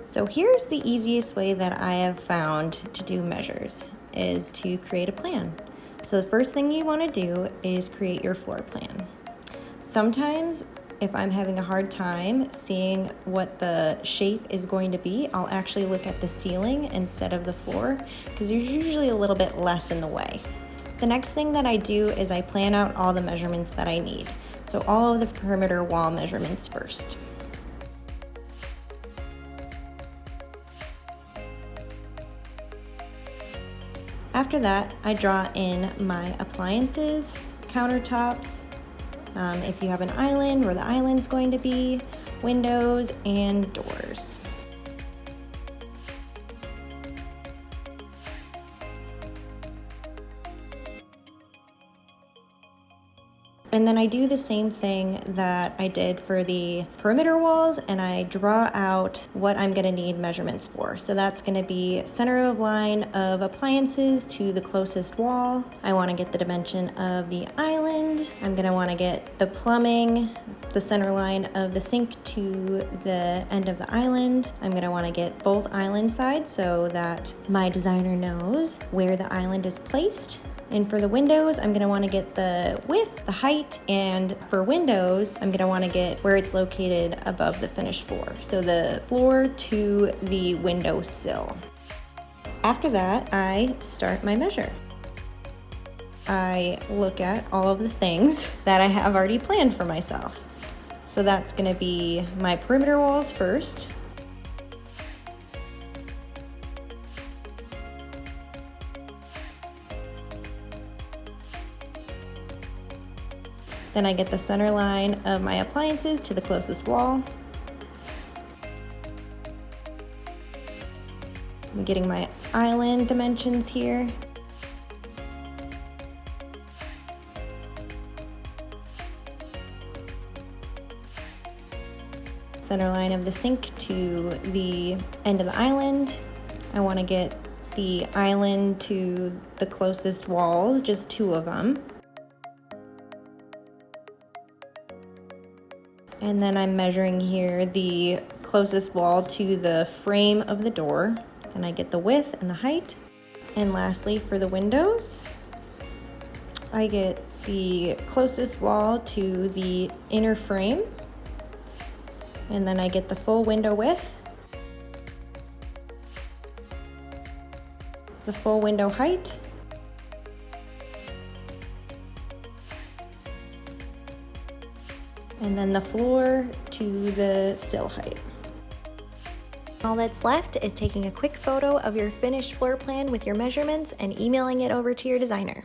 So here's the easiest way that I have found to do measures is to create a plan. So the first thing you want to do is create your floor plan. Sometimes if I'm having a hard time seeing what the shape is going to be, I'll actually look at the ceiling instead of the floor because there's usually a little bit less in the way. The next thing that I do is I plan out all the measurements that I need. So all of the perimeter wall measurements first. After that, I draw in my appliances, countertops, if you have an island, where the island's going to be, windows, and doors. And then I do the same thing that I did for the perimeter walls, and I draw out what I'm gonna need measurements for. So that's gonna be center of line of appliances to the closest wall. I wanna get the dimension of the island. I'm gonna wanna get the plumbing, the center line of the sink to the end of the island. I'm gonna wanna get both island sides so that my designer knows where the island is placed. And for the windows, I'm gonna wanna get the width, the height, and for windows, I'm gonna wanna get where it's located above the finished floor. So the floor to the window sill. After that, I start my measure. I look at all of the things that I have already planned for myself. So that's gonna be my perimeter walls first. Then I get the center line of my appliances to the closest wall. I'm getting my island dimensions here. Center line of the sink to the end of the island. I want to get the island to the closest walls, just 2 of them. And then I'm measuring here the closest wall to the frame of the door. Then I get the width and the height. And lastly, for the windows, I get the closest wall to the inner frame. And then I get the full window width, the full window height, and then the floor to the sill height. All that's left is taking a quick photo of your finished floor plan with your measurements and emailing it over to your designer.